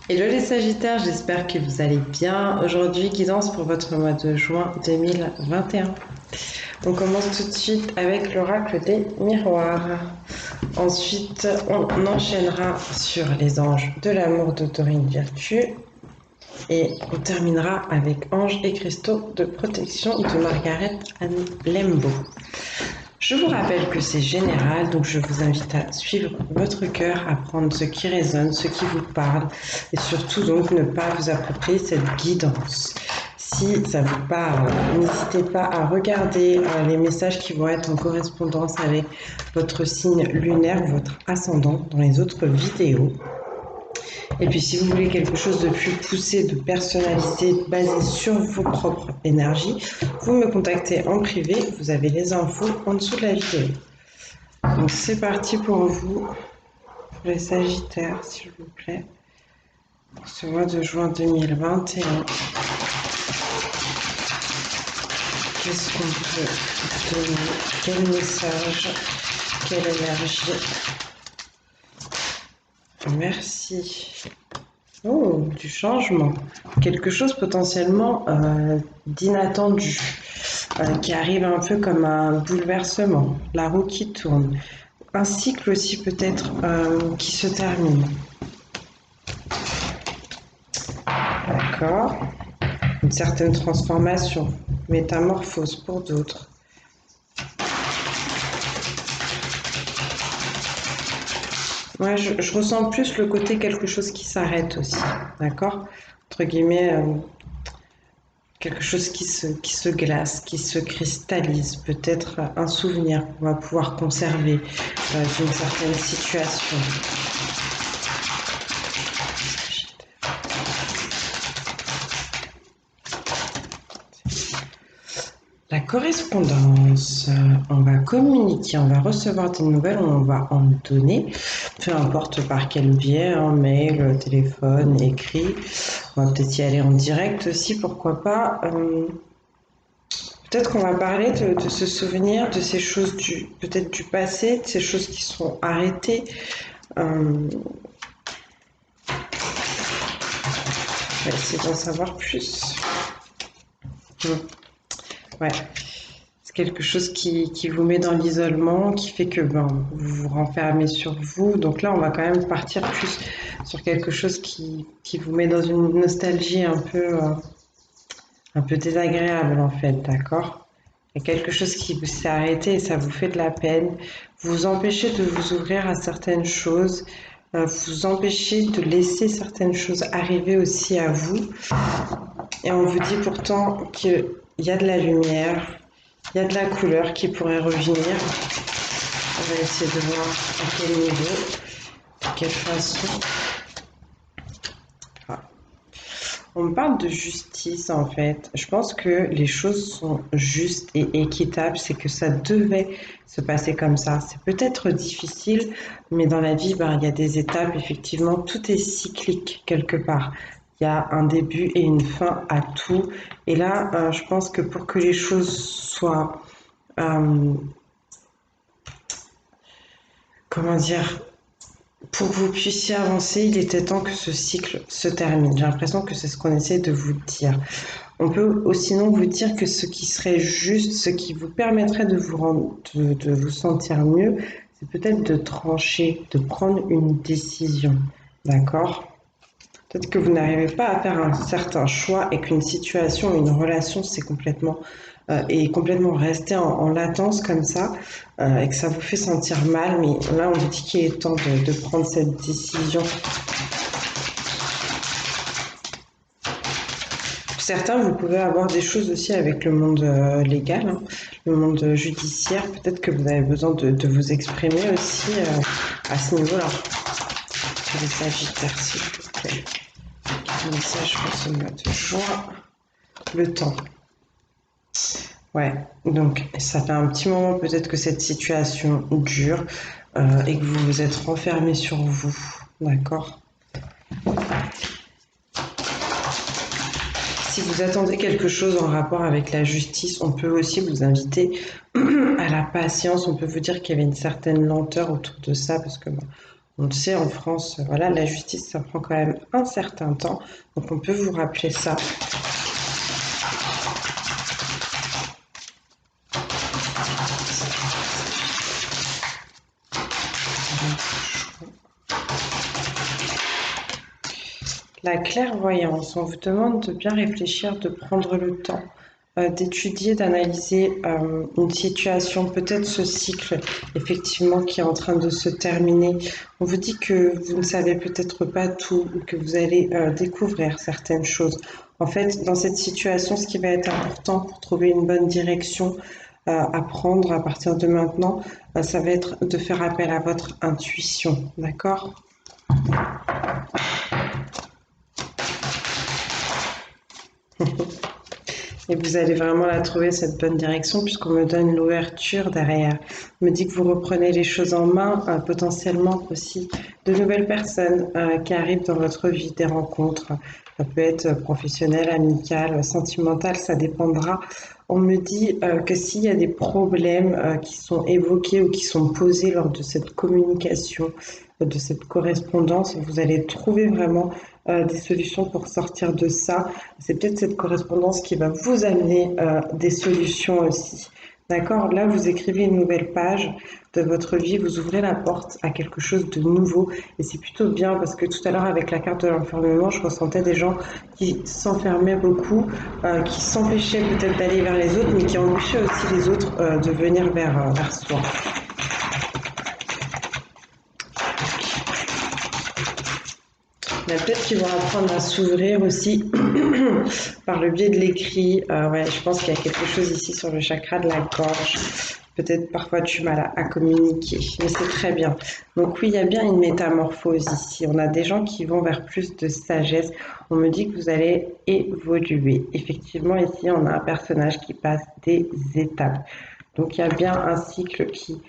Hello les Sagittaires, j'espère que vous allez bien. Aujourd'hui, guidance pour votre mois de juin 2021. On commence tout de suite avec l'oracle des miroirs. Ensuite, on enchaînera sur les anges de l'amour de Dorine Virtue. Et on terminera avec Anges et cristaux de protection de Margaret Anne Lembo. Je vous rappelle que c'est général, donc je vous invite à suivre votre cœur, à prendre ce qui résonne, ce qui vous parle, et surtout donc ne pas vous approprier cette guidance. Si ça vous parle, n'hésitez pas à regarder les messages qui vont être en correspondance avec votre signe lunaire ou votre ascendant dans les autres vidéos. Et puis si vous voulez quelque chose de plus poussé, de personnalisé, basé sur vos propres énergies, vous me contactez en privé, vous avez les infos en dessous de la vidéo. Donc c'est parti pour vous, pour les Sagittaires s'il vous plaît, pour ce mois de juin 2021. Qu'est-ce qu'on peut donner? Quel message? Quelle énergie? Merci. Oh, du changement. Quelque chose potentiellement d'inattendu, qui arrive un peu comme un bouleversement. La roue qui tourne. Un cycle aussi peut-être qui se termine. D'accord. Une certaine transformation. Métamorphose pour d'autres. Ouais, je ressens plus le côté quelque chose qui s'arrête aussi, d'accord? Entre guillemets, quelque chose qui se glace, qui se cristallise, peut-être un souvenir qu'on va pouvoir conserver d'une certaine situation. La correspondance, on va communiquer, on va recevoir des nouvelles, on va en donner, peu importe par quel biais, hein, mail, téléphone, écrit. On va peut-être y aller en direct aussi, pourquoi pas. Peut-être qu'on va parler de ce souvenir, de ces choses peut-être du passé, de ces choses qui sont arrêtées. On va essayer d'en savoir plus. Ouais. C'est quelque chose qui vous met dans l'isolement, qui fait que vous vous renfermez sur vous. Donc là, on va quand même partir plus sur quelque chose qui vous met dans une nostalgie un peu désagréable en fait, d'accord? Il y a quelque chose qui s'est arrêté et ça vous fait de la peine. Vous empêchez de vous ouvrir à certaines choses, vous empêchez de laisser certaines choses arriver aussi à vous. Et on vous dit pourtant qu'il y a de la lumière, il y a de la couleur qui pourrait revenir. On va essayer de voir à quel niveau, de quelle façon. Ah. On me parle de justice en fait. Je pense que les choses sont justes et équitables. C'est que ça devait se passer comme ça. C'est peut-être difficile, mais dans la vie, il y a des étapes. Effectivement, tout est cyclique quelque part. Il y a un début et une fin à tout. Et là, je pense que pour que les choses soient, comment dire, pour que vous puissiez avancer, il était temps que ce cycle se termine. J'ai l'impression que c'est ce qu'on essaie de vous dire. On peut aussi sinon vous dire que ce qui serait juste, ce qui vous permettrait de vous sentir mieux, c'est peut-être de trancher, de prendre une décision. D'accord? Peut-être que vous n'arrivez pas à faire un certain choix et qu'une situation, une relation, est complètement resté en latence comme ça et que ça vous fait sentir mal. Mais là, on vous dit qu'il est temps de prendre cette décision. Pour certains, vous pouvez avoir des choses aussi avec le monde légal, hein, le monde judiciaire. Peut-être que vous avez besoin de vous exprimer aussi à ce niveau-là. Pour les Sagittaires, s'il vous plaît. Message pour ce mois de juin. Le temps. Ouais, donc ça fait un petit moment peut-être que cette situation dure et que vous vous êtes renfermé sur vous, d'accord? Si vous attendez quelque chose en rapport avec la justice, on peut aussi vous inviter à la patience. On peut vous dire qu'il y avait une certaine lenteur autour de ça parce que On le sait, en France, voilà, la justice, ça prend quand même un certain temps. Donc, on peut vous rappeler ça. La clairvoyance, on vous demande de bien réfléchir, de prendre le temps, d'étudier, d'analyser une situation, peut-être ce cycle effectivement qui est en train de se terminer. On vous dit que vous ne savez peut-être pas tout ou que vous allez découvrir certaines choses. En fait, dans cette situation, ce qui va être important pour trouver une bonne direction à prendre à partir de maintenant, ça va être de faire appel à votre intuition, d'accord? Et vous allez vraiment la trouver, cette bonne direction, puisqu'on me donne l'ouverture derrière. On me dit que vous reprenez les choses en main, potentiellement aussi de nouvelles personnes qui arrivent dans votre vie, des rencontres. Ça peut être professionnel, amical, sentimental, ça dépendra. On me dit que s'il y a des problèmes qui sont évoqués ou qui sont posés lors de cette communication, de cette correspondance, vous allez trouver vraiment des solutions pour sortir de ça. C'est peut-être cette correspondance qui va vous amener des solutions aussi. D'accord? Là, vous écrivez une nouvelle page de votre vie, vous ouvrez la porte à quelque chose de nouveau. Et c'est plutôt bien parce que tout à l'heure, avec la carte de l'enfermement, je ressentais des gens qui s'enfermaient beaucoup, qui s'empêchaient peut-être d'aller vers les autres, mais qui empêchaient aussi les autres de venir vers soi. Il y a peut-être qu'ils vont apprendre à s'ouvrir aussi par le biais de l'écrit. Ouais, je pense qu'il y a quelque chose ici sur le chakra de la gorge. Peut-être parfois du mal à communiquer, mais c'est très bien. Donc oui, il y a bien une métamorphose ici. On a des gens qui vont vers plus de sagesse. On me dit que vous allez évoluer. Effectivement, ici, on a un personnage qui passe des étapes. Donc il y a bien un cycle qui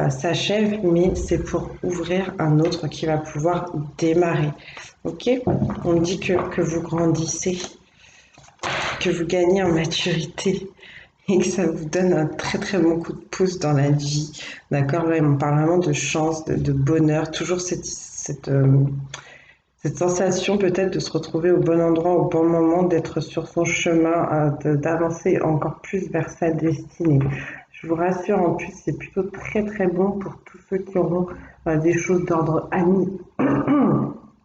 s'achève, mais c'est pour ouvrir un autre qui va pouvoir démarrer. Ok? On me dit que vous grandissez, que vous gagnez en maturité et que ça vous donne un très très bon coup de pouce dans la vie. D'accord? Là, on parle vraiment de chance, de bonheur, toujours cette sensation peut-être de se retrouver au bon endroit, au bon moment, d'être sur son chemin, d'avancer encore plus vers sa destinée. Je vous rassure, en plus, c'est plutôt très très bon pour tous ceux qui auront des choses d'ordre ami.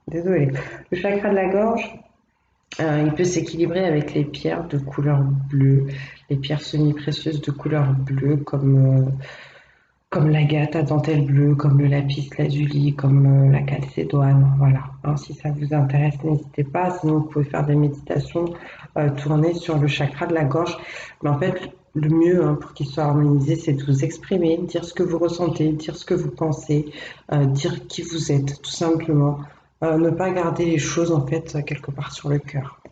Désolée. Le chakra de la gorge, il peut s'équilibrer avec les pierres de couleur bleue, les pierres semi-précieuses de couleur bleue, comme l'agate à dentelle bleue, comme le lapis lazuli, comme la calcédoine. Voilà. Hein, si ça vous intéresse, n'hésitez pas. Sinon, vous pouvez faire des méditations tournées sur le chakra de la gorge. Mais en fait, le mieux pour qu'il soit harmonisé, c'est de vous exprimer, dire ce que vous ressentez, dire ce que vous pensez, dire qui vous êtes, tout simplement. Ne pas garder les choses en fait quelque part sur le cœur.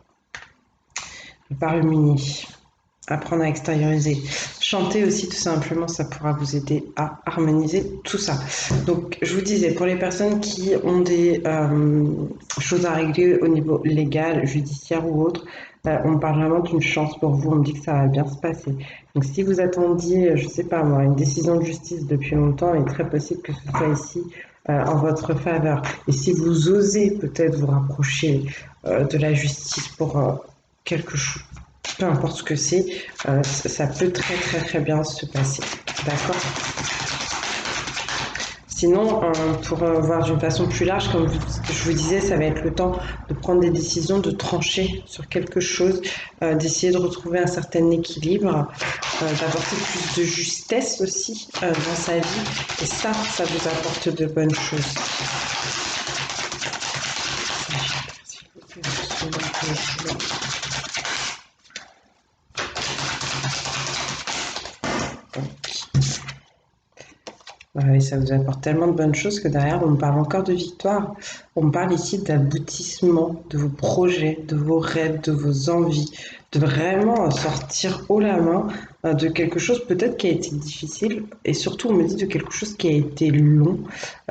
Ne pas ruminer. Apprendre à extérioriser. Chanter aussi, tout simplement, ça pourra vous aider à harmoniser tout ça. Donc, je vous disais, pour les personnes qui ont des choses à régler au niveau légal, judiciaire ou autre, on parle vraiment d'une chance pour vous. On me dit que ça va bien se passer. Donc, si vous attendiez, je sais pas moi, une décision de justice depuis longtemps, il est très possible que ce soit ici en votre faveur. Et si vous osez peut-être vous rapprocher de la justice pour quelque chose, peu importe ce que c'est, ça peut très très très bien se passer. D'accord? Sinon, pour voir d'une façon plus large, comme je vous disais, ça va être le temps de prendre des décisions, de trancher sur quelque chose, d'essayer de retrouver un certain équilibre, d'apporter plus de justesse aussi dans sa vie. Et ça vous apporte de bonnes choses. Oui, ça vous apporte tellement de bonnes choses que derrière, on me parle encore de victoire. On me parle ici d'aboutissement, de vos projets, de vos rêves, de vos envies, de vraiment sortir haut la main de quelque chose peut-être qui a été difficile et surtout on me dit de quelque chose qui a été long.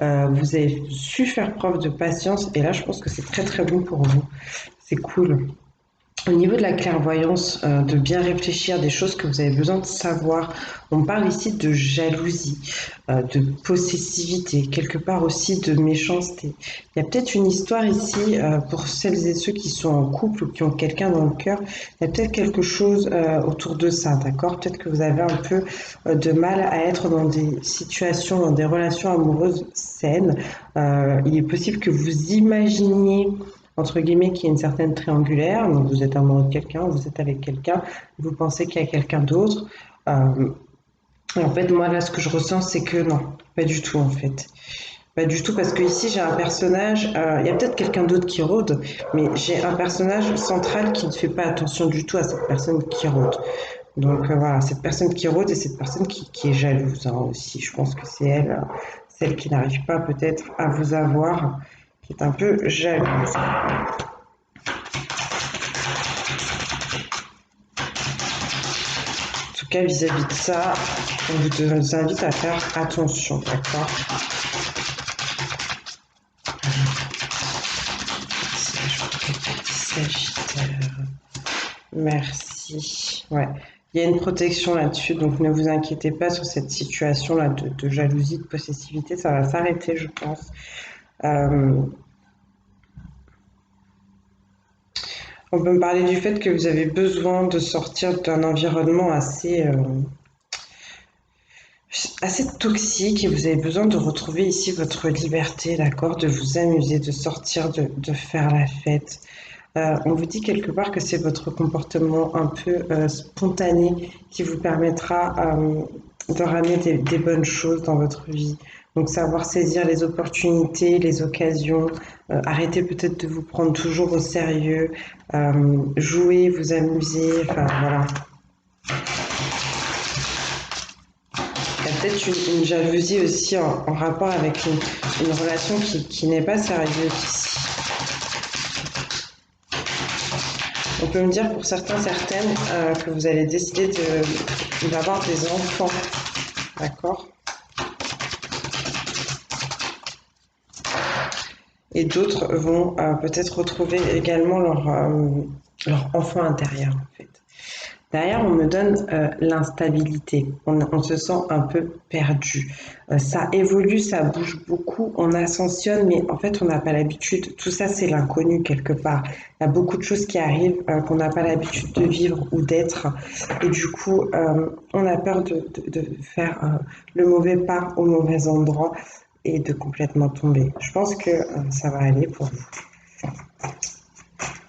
Vous avez su faire preuve de patience et là je pense que c'est très très bon pour vous. C'est cool. Au niveau de la clairvoyance, de bien réfléchir des choses que vous avez besoin de savoir, on parle ici de jalousie, de possessivité, quelque part aussi de méchanceté. Il y a peut-être une histoire ici, pour celles et ceux qui sont en couple ou qui ont quelqu'un dans le cœur, il y a peut-être quelque chose autour de ça, d'accord? Peut-être que vous avez un peu de mal à être dans des situations, dans des relations amoureuses saines. Il est possible que vous imaginiez entre guillemets, qui est une certaine triangulaire. Donc vous êtes amoureux de quelqu'un, vous êtes avec quelqu'un, vous pensez qu'il y a quelqu'un d'autre. Et en fait, moi là, ce que je ressens, c'est que non, pas du tout en fait. Pas du tout, parce que ici j'ai un personnage, il y a peut-être quelqu'un d'autre qui rôde, mais j'ai un personnage central qui ne fait pas attention du tout à cette personne qui rôde. Donc voilà, cette personne qui rôde et cette personne qui est jalouse hein, aussi. Je pense que c'est elle, celle qui n'arrive pas peut-être à vous avoir, qui est un peu jalouse. En tout cas, vis-à-vis de ça, on vous invite à faire attention, d'accord? Sagittaire. Merci. Ouais. Il y a une protection là-dessus, donc ne vous inquiétez pas sur cette situation-là de jalousie, de possessivité. Ça va s'arrêter, je pense. Euh, on peut me parler du fait que vous avez besoin de sortir d'un environnement assez toxique et vous avez besoin de retrouver ici votre liberté, d'accord, de vous amuser, de sortir, de faire la fête. On vous dit quelque part que c'est votre comportement un peu spontané qui vous permettra de ramener des bonnes choses dans votre vie. Donc savoir saisir les opportunités, les occasions, arrêter peut-être de vous prendre toujours au sérieux, jouer, vous amuser, enfin voilà. Il y a peut-être une jalousie aussi en rapport avec une relation qui n'est pas sérieuse ici. On peut me dire pour certains, certaines, que vous allez décider d'avoir des enfants, d'accord? Et d'autres vont peut-être retrouver également leur enfant intérieur, en fait. Derrière, on me donne l'instabilité. On se sent un peu perdu. Ça évolue, ça bouge beaucoup, on ascensionne, mais en fait, on n'a pas l'habitude. Tout ça, c'est l'inconnu quelque part. Il y a beaucoup de choses qui arrivent qu'on n'a pas l'habitude de vivre ou d'être. Et du coup, on a peur de faire le mauvais pas au mauvais endroit et de complètement tomber. Je pense que ça va aller pour vous.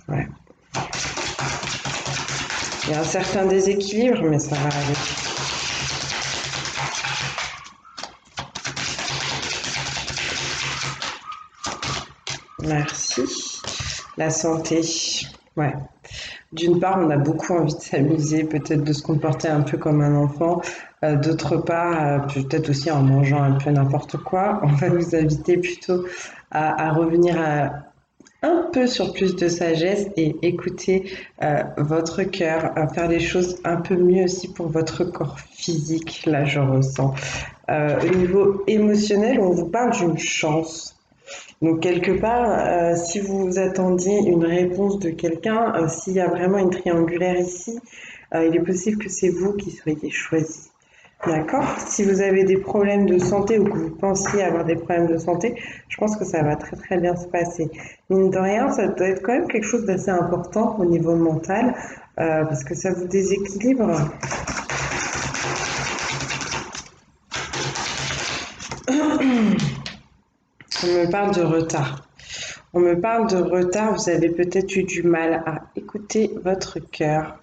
Ouais. Il y a un certain déséquilibre, mais ça va aller. Merci. La santé. Ouais. D'une part, on a beaucoup envie de s'amuser, peut-être de se comporter un peu comme un enfant. D'autre part, peut-être aussi en mangeant un peu n'importe quoi. On va vous inviter plutôt à revenir un peu sur plus de sagesse et écouter votre cœur, faire les choses un peu mieux aussi pour votre corps physique. Là, je ressens. Au niveau émotionnel, on vous parle d'une chance. Donc quelque part, si vous attendiez une réponse de quelqu'un, s'il y a vraiment une triangulaire ici, il est possible que c'est vous qui soyez choisi. D'accord? Si vous avez des problèmes de santé ou que vous pensiez avoir des problèmes de santé, je pense que ça va très très bien se passer. Mine de rien, ça doit être quand même quelque chose d'assez important au niveau mental, parce que ça vous déséquilibre. On me parle de retard. On me parle de retard, vous avez peut-être eu du mal à écouter votre cœur.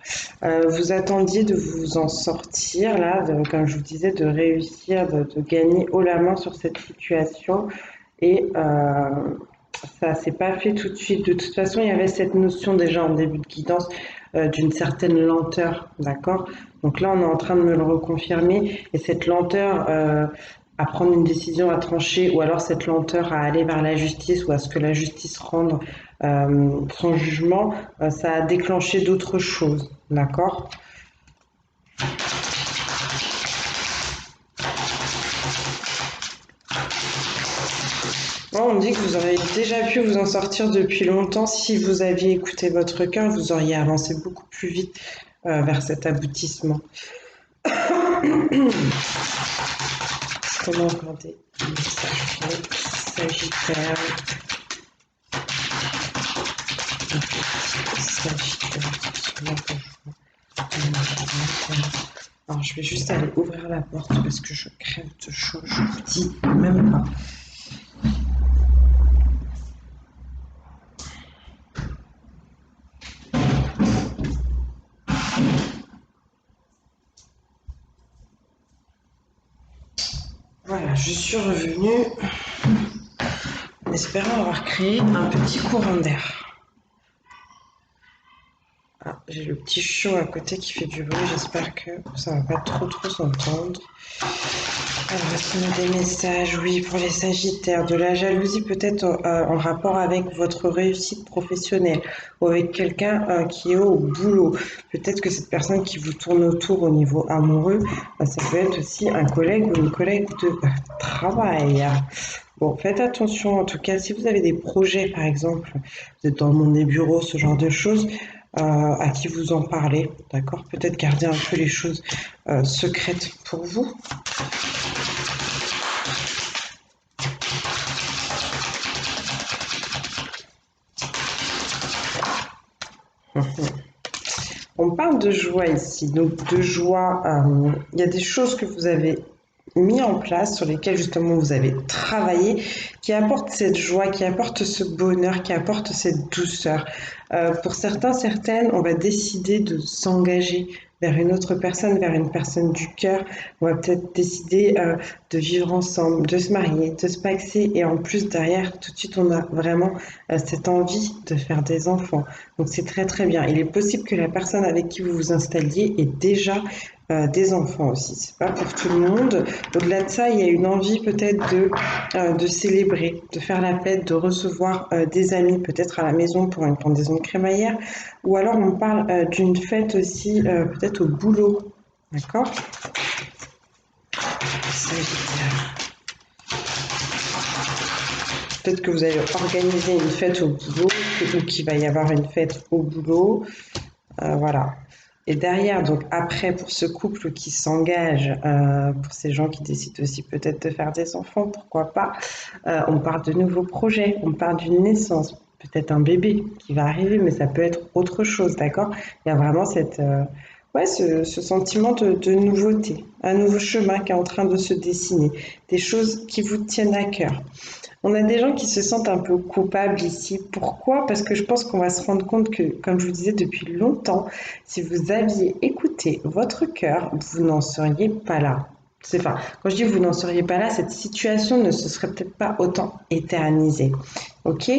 Vous attendiez de vous en sortir, là, comme je vous disais, de réussir, de gagner haut la main sur cette situation. Et ça s'est pas fait tout de suite. De toute façon, il y avait cette notion déjà en début de guidance d'une certaine lenteur, d'accord? Donc là, on est en train de me le reconfirmer. Et cette lenteur à prendre une décision, à trancher, ou alors cette lenteur à aller vers la justice ou à ce que la justice rende son jugement, ça a déclenché d'autres choses, d'accord? Ouais, Non, on dit que vous auriez déjà pu vous en sortir depuis longtemps. Si vous aviez écouté votre cœur, vous auriez avancé beaucoup plus vite vers cet aboutissement. Comment regarder les messages pour les Sagittaires? Sagittaire, sur la alors, je vais juste aller ouvrir la porte parce que je crève de chaud, je vous dis même pas. Voilà, je suis revenue en espérant avoir créé un petit courant d'air. Ah, j'ai le petit chiot à côté qui fait du bruit, j'espère que ça va pas trop s'entendre. Alors, est-ce qu'on a des messages? Oui, pour les Sagittaires, de la jalousie peut-être en rapport avec votre réussite professionnelle ou avec quelqu'un qui est au boulot. Peut-être que cette personne qui vous tourne autour au niveau amoureux, ça peut être aussi un collègue ou une collègue de travail. Bon, faites attention en tout cas, si vous avez des projets par exemple, vous êtes dans le monde des bureaux, ce genre de choses, à qui vous en parlez, d'accord? Peut-être garder un peu les choses secrètes pour vous. On parle de joie ici, donc de joie, il y a des choses que vous avez mis en place, sur lesquelles justement vous avez travaillé, qui apportent cette joie, qui apportent ce bonheur, qui apportent cette douceur. Pour certains, certaines, on va décider de s'engager vers une autre personne, vers une personne du cœur. On va peut-être décider de vivre ensemble, de se marier, de se paxer. Et en plus, derrière, tout de suite, on a vraiment cette envie de faire des enfants. Donc c'est très très bien. Il est possible que la personne avec qui vous vous installiez ait déjà des enfants aussi. C'est pas pour tout le monde. Au-delà de ça, il y a une envie peut-être de célébrer, de faire la fête, de recevoir des amis peut-être à la maison pour une pendaison de crémaillère. Ou alors on parle d'une fête aussi peut-être au boulot. D'accord? Peut-être que vous allez organiser une fête au boulot ou qu'il va y avoir une fête au boulot. Voilà. Et derrière, donc après, pour ce couple qui s'engage, pour ces gens qui décident aussi peut-être de faire des enfants, pourquoi pas, on parle de nouveaux projets, on parle d'une naissance, peut-être un bébé qui va arriver, mais ça peut être autre chose, d'accord? Il y a vraiment ouais, ce sentiment de nouveauté, un nouveau chemin qui est en train de se dessiner, des choses qui vous tiennent à cœur. On a des gens qui se sentent un peu coupables ici. Pourquoi? Parce que je pense qu'on va se rendre compte que, comme je vous disais depuis longtemps, si vous aviez écouté votre cœur, vous n'en seriez pas là. Enfin, quand je dis vous n'en seriez pas là, cette situation ne se serait peut-être pas autant éternisée. Ok?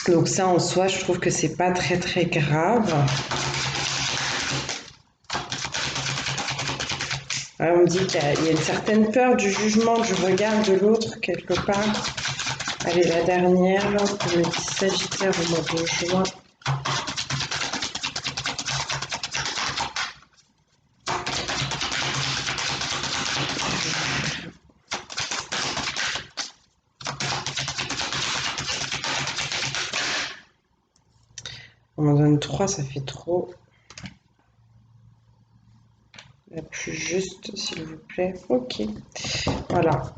Donc ça en soi, je trouve que c'est pas très très grave. On me dit qu'il y a une certaine peur du jugement, du regard de l'autre quelque part. Allez, la dernière, pour les petits Sagittaires au mois de juin. On m'en donne 3, ça fait trop. La plus juste, s'il vous plaît. Ok. Voilà.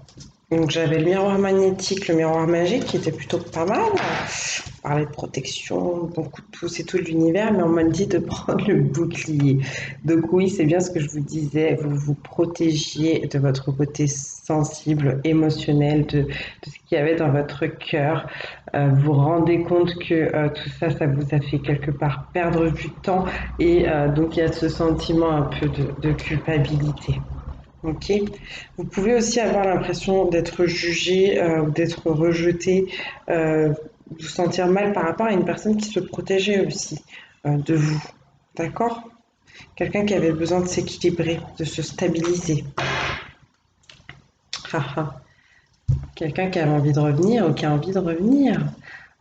Donc j'avais le miroir magnétique, le miroir magique qui était plutôt pas mal. On parlait de protection, bon coup de pouce et tout l'univers, mais on m'a dit de prendre le bouclier. Donc oui, c'est bien ce que je vous disais, vous vous protégiez de votre côté sensible, émotionnel, de ce qu'il y avait dans votre cœur. Vous rendez compte que tout ça, ça vous a fait quelque part perdre du temps et donc il y a ce sentiment un peu de culpabilité. Ok. Vous pouvez aussi avoir l'impression d'être jugé ou d'être rejeté, vous sentir mal par rapport à une personne qui se protégeait aussi de vous. D'accord? Quelqu'un qui avait besoin de s'équilibrer, de se stabiliser. Haha. Quelqu'un qui avait envie de revenir ou qui a envie de revenir.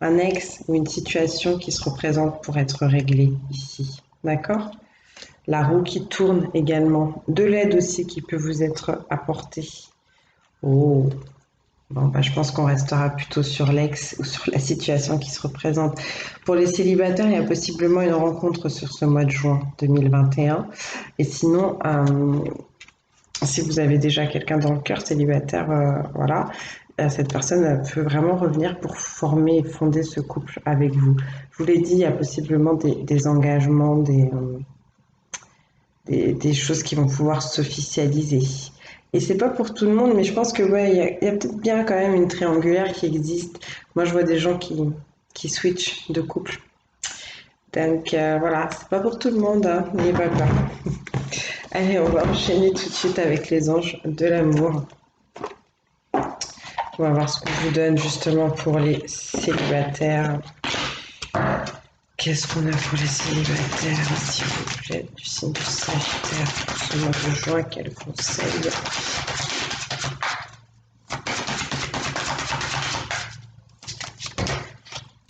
Un ex ou une situation qui se représente pour être réglée ici. D'accord? La roue qui tourne également. De l'aide aussi qui peut vous être apportée. Oh, Bon, bah, je pense qu'on restera plutôt sur l'ex ou sur la situation qui se représente. Pour les célibataires, il y a possiblement une rencontre sur ce mois de juin 2021. Et sinon, si vous avez déjà quelqu'un dans le cœur célibataire, voilà, cette personne peut vraiment revenir pour former et fonder ce couple avec vous. Je vous l'ai dit, il y a possiblement des engagements, des choses qui vont pouvoir s'officialiser. Et c'est pas pour tout le monde, mais je pense que ouais, il y a peut-être bien quand même une triangulaire qui existe. Moi, je vois des gens qui switchent de couple. Donc voilà, c'est pas pour tout le monde, hein, n'ayez pas peur. Allez, on va enchaîner tout de suite avec les anges de l'amour. On va voir ce qu'on vous donne justement pour les célibataires. Qu'est-ce qu'on a pour les célibataires, s'il vous plaît, du signe du Sagittaire pour ce mois de juin, quel conseil?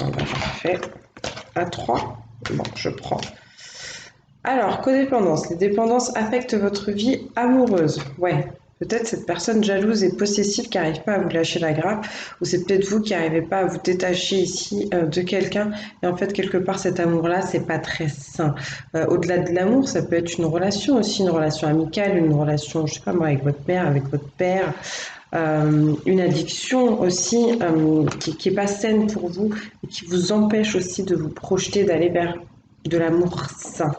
On va parfait. À 3. Bon, je prends. Alors, codépendance. Les dépendances affectent votre vie amoureuse. Ouais. Peut-être cette personne jalouse et possessive qui n'arrive pas à vous lâcher la grappe, ou c'est peut-être vous qui n'arrivez pas à vous détacher ici de quelqu'un. Et en fait, quelque part, cet amour-là, c'est pas très sain. Au-delà de l'amour, ça peut être une relation aussi, une relation amicale, une relation, je sais pas moi, avec votre mère, avec votre père, une addiction aussi qui est pas saine pour vous et qui vous empêche aussi de vous projeter, d'aller vers de l'amour sain.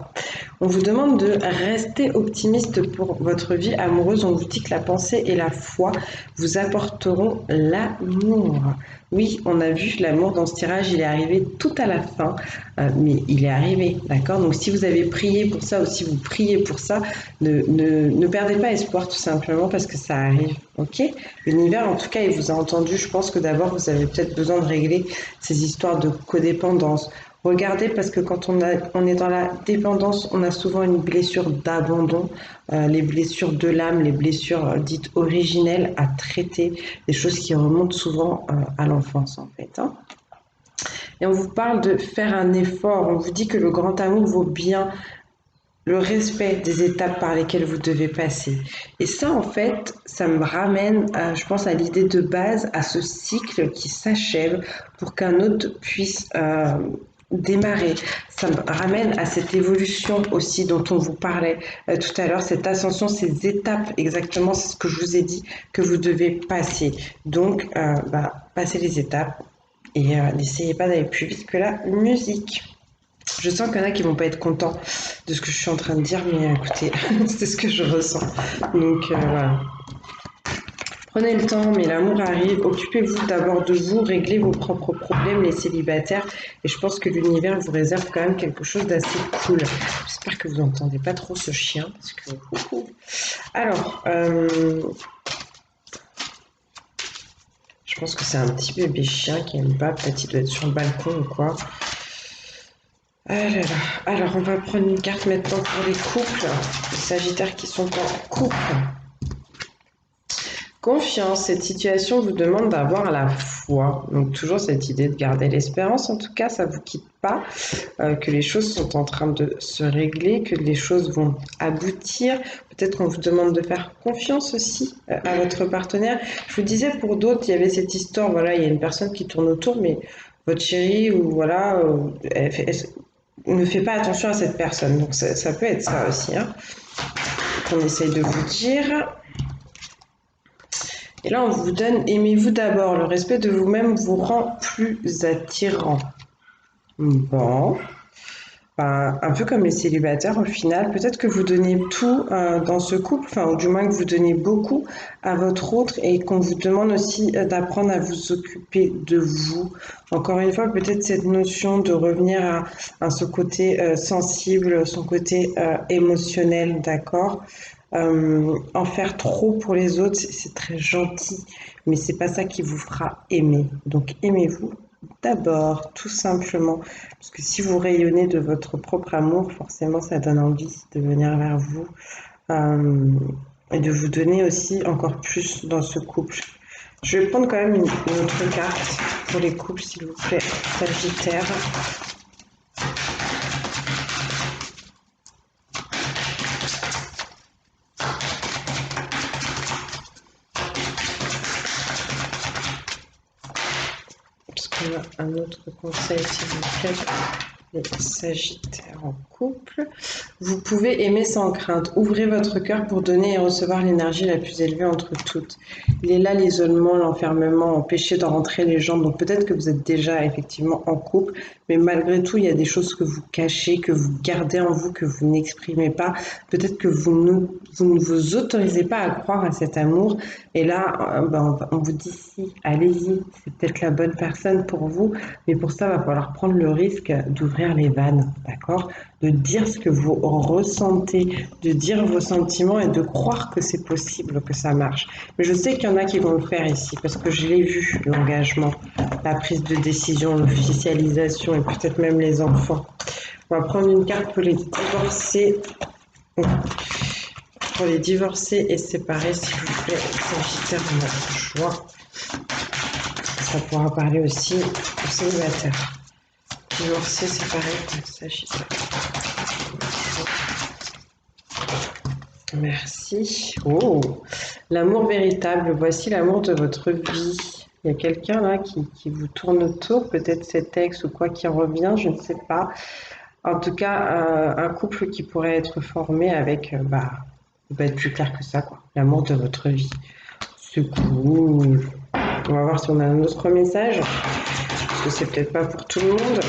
On vous demande de rester optimiste pour votre vie amoureuse. On vous dit que la pensée et la foi vous apporteront l'amour. Oui, on a vu l'amour dans ce tirage, il est arrivé tout à la fin, mais il est arrivé, d'accord? Donc si vous avez prié pour ça ou si vous priez pour ça, ne perdez pas espoir tout simplement parce que ça arrive, ok? L'univers, en tout cas, il vous a entendu. Je pense que d'abord, vous avez peut-être besoin de régler ces histoires de codépendance. Regardez, parce que quand on est dans la dépendance, on a souvent une blessure d'abandon, les blessures de l'âme, les blessures dites originelles à traiter, des choses qui remontent souvent à l'enfance en fait, hein. Et on vous parle de faire un effort, on vous dit que le grand amour vaut bien le respect des étapes par lesquelles vous devez passer. Et ça, en fait, ça me ramène, je pense, à l'idée de base, à ce cycle qui s'achève pour qu'un autre puisse démarrer. Ça me ramène à cette évolution aussi dont on vous parlait tout à l'heure, cette ascension, ces étapes, exactement, c'est ce que je vous ai dit que vous devez passer. Donc, passez les étapes et n'essayez pas d'aller plus vite que la musique. Je sens qu'il y en a qui vont pas être contents de ce que je suis en train de dire, mais écoutez, c'est ce que je ressens. Donc voilà. Prenez le temps, mais l'amour arrive. Occupez-vous d'abord de vous, réglez vos propres problèmes, les célibataires. Et je pense que l'univers vous réserve quand même quelque chose d'assez cool. J'espère que vous n'entendez pas trop ce chien, parce que. Alors, je pense que c'est un petit bébé chien qui aime pas. Peut-être il doit être sur le balcon ou quoi. Ah là là. Alors, on va prendre une carte maintenant pour les couples, les sagittaires qui sont en couple. Confiance, cette situation vous demande d'avoir la foi. Donc toujours cette idée de garder l'espérance, en tout cas, ça ne vous quitte pas, que les choses sont en train de se régler, que les choses vont aboutir. Peut-être qu'on vous demande de faire confiance aussi à votre partenaire. Je vous disais, pour d'autres, il y avait cette histoire, voilà, il y a une personne qui tourne autour, mais votre chérie, ou voilà, ne fait pas attention à cette personne. Donc ça peut être ça aussi, hein, qu'on essaye de vous dire. Et là, on vous donne, aimez-vous d'abord. Le respect de vous-même vous rend plus attirant. Bon, ben, un peu comme les célibataires au final, peut-être que vous donnez tout dans ce couple, enfin, ou du moins que vous donnez beaucoup à votre autre et qu'on vous demande aussi d'apprendre à vous occuper de vous. Encore une fois, peut-être cette notion de revenir à ce côté sensible, son côté émotionnel, d'accord? En faire trop pour les autres, c'est très gentil, mais c'est pas ça qui vous fera aimer. Donc aimez-vous d'abord, tout simplement, parce que si vous rayonnez de votre propre amour, forcément, ça donne envie de venir vers vous euh, et de vous donner aussi encore plus dans ce couple. Je vais prendre quand même une autre carte pour les couples, s'il vous plaît, Sagittaire. un autre conseil, s'il vous plaît, les Sagittaires en couple. Vous pouvez aimer sans crainte. Ouvrez votre cœur pour donner et recevoir l'énergie la plus élevée entre toutes. Il est là l'isolement, l'enfermement, empêcher de rentrer les gens. Donc peut-être que vous êtes déjà effectivement en couple, mais malgré tout, il y a des choses que vous cachez, que vous gardez en vous, que vous n'exprimez pas. Peut-être que vous ne vous autorisez pas à croire à cet amour. Et là, on vous dit si, allez-y, c'est peut-être la bonne personne pour vous. Mais pour ça, il va falloir prendre le risque d'ouvrir les vannes, d'accord? De dire ce que vous ressentez, de dire vos sentiments et de croire que c'est possible, que ça marche. Mais je sais qu'il y en a qui vont le faire ici, parce que je l'ai vu, l'engagement, la prise de décision, l'officialisation et peut-être même les enfants. On va prendre une carte pour les divorcés. Pour les divorcés et séparés, s'il vous plaît, Sagittaire de notre joie. Ça pourra parler aussi aux célibataires. Divorcés, séparés, Sagittaire. Merci. Oh, l'amour véritable. Voici l'amour de votre vie. Il y a quelqu'un là qui vous tourne autour, peut-être cet ex ou quoi qui revient, je ne sais pas. En tout cas, un couple qui pourrait être formé avec, il va être plus clair que ça, quoi. L'amour de votre vie. C'est cool. On va voir si on a un autre message, parce que c'est peut-être pas pour tout le monde.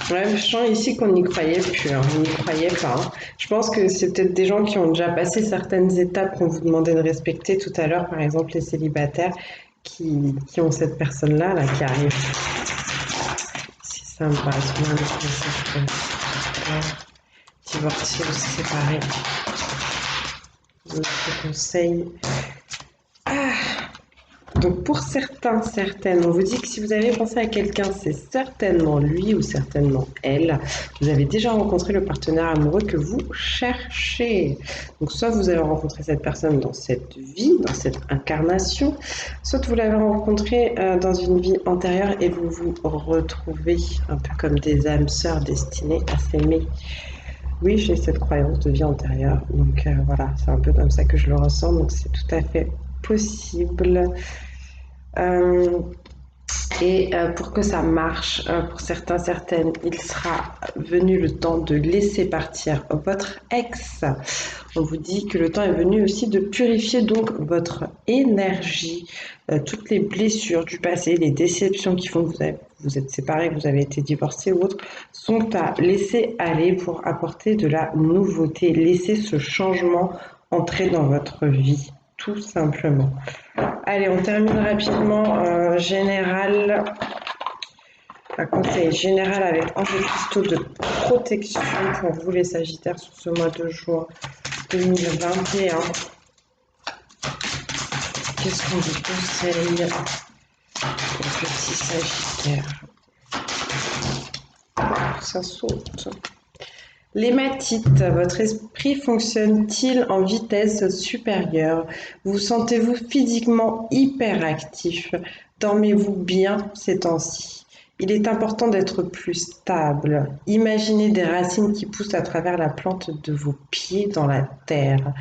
Ouais, je sens ici qu'on n'y croyait plus, hein. On n'y croyait pas, hein. Je pense que c'est peut-être des gens qui ont déjà passé certaines étapes qu'on vous demandait de respecter tout à l'heure, par exemple les célibataires qui ont cette personne-là là, qui arrive. Si ça me paraît bien, divorcé ou séparé. Notre conseil. Donc pour certains, certaines, on vous dit que si vous avez pensé à quelqu'un, c'est certainement lui ou certainement elle. Vous avez déjà rencontré le partenaire amoureux que vous cherchez. Donc soit vous avez rencontré cette personne dans cette vie, dans cette incarnation, soit vous l'avez rencontré dans une vie antérieure et vous vous retrouvez un peu comme des âmes sœurs destinées à s'aimer. Oui, j'ai cette croyance de vie antérieure. Donc voilà, c'est un peu comme ça que je le ressens. Donc c'est tout à fait possible. Pour que ça marche, pour certains, certaines, il sera venu le temps de laisser partir votre ex. On vous dit que le temps est venu aussi de purifier donc votre énergie, toutes les blessures du passé, les déceptions qui font que vous êtes séparés, que vous avez été divorcés ou autres, sont à laisser aller pour apporter de la nouveauté, laisser ce changement entrer dans votre vie, tout simplement. Allez, on termine rapidement. Général, un conseil général avec Ange et Cristaux de protection pour vous les Sagittaires sur ce mois de juin 2021. Qu'est-ce qu'on vous conseille, les petits Sagittaires? Ça saute. L'hématite, votre esprit fonctionne-t-il en vitesse supérieure? Vous sentez-vous physiquement hyperactif? Dormez-vous bien ces temps-ci? Il est important d'être plus stable. Imaginez des racines qui poussent à travers la plante de vos pieds dans la terre.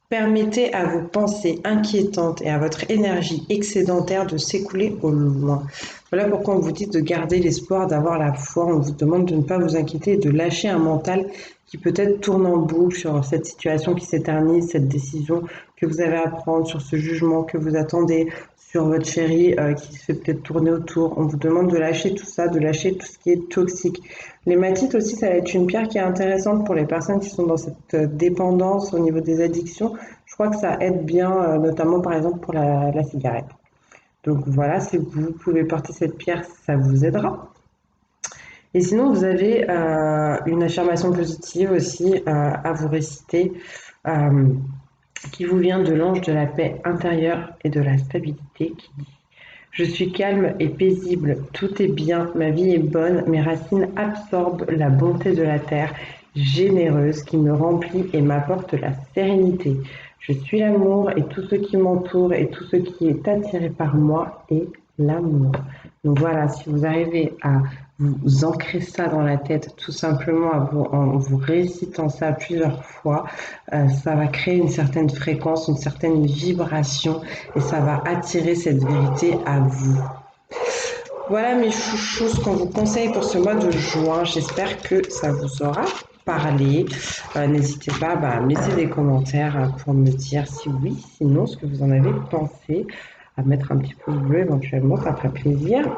Permettez à vos pensées inquiétantes et à votre énergie excédentaire de s'écouler au loin. Voilà pourquoi on vous dit de garder l'espoir, d'avoir la foi. On vous demande de ne pas vous inquiéter et de lâcher un mental qui peut-être tourne en boucle sur cette situation qui s'éternise, cette décision que vous avez à prendre, sur ce jugement que vous attendez, sur votre chéri qui se fait peut-être tourner autour. On vous demande de lâcher tout ça, de lâcher tout ce qui est toxique. L'hématite aussi, ça va être une pierre qui est intéressante pour les personnes qui sont dans cette dépendance au niveau des addictions. Je crois que ça aide bien, notamment par exemple pour la cigarette. Donc voilà, si vous pouvez porter cette pierre, ça vous aidera. Et sinon, vous avez une affirmation positive aussi à vous réciter qui vous vient de l'ange de la paix intérieure et de la stabilité qui dit: je suis calme et paisible, tout est bien, ma vie est bonne, mes racines absorbent la bonté de la terre, généreuse qui me remplit et m'apporte la sérénité. Je suis l'amour et tout ce qui m'entoure et tout ce qui est attiré par moi est l'amour. Donc voilà, si vous arrivez à vous ancrer ça dans la tête, tout simplement en vous récitant ça plusieurs fois, ça va créer une certaine fréquence, une certaine vibration et ça va attirer cette vérité à vous. Voilà mes chouchous, ce qu'on vous conseille pour ce mois de juin. J'espère que ça vous aura parlé. N'hésitez pas à me laisser des commentaires pour me dire si oui, sinon ce que vous en avez pensé. À mettre un petit pouce bleu éventuellement, ça ferait plaisir.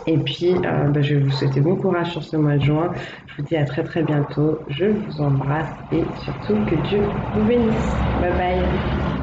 Et puis, je vais vous souhaiter bon courage sur ce mois de juin. Je vous dis à très très bientôt. Je vous embrasse et surtout que Dieu vous bénisse. Bye bye.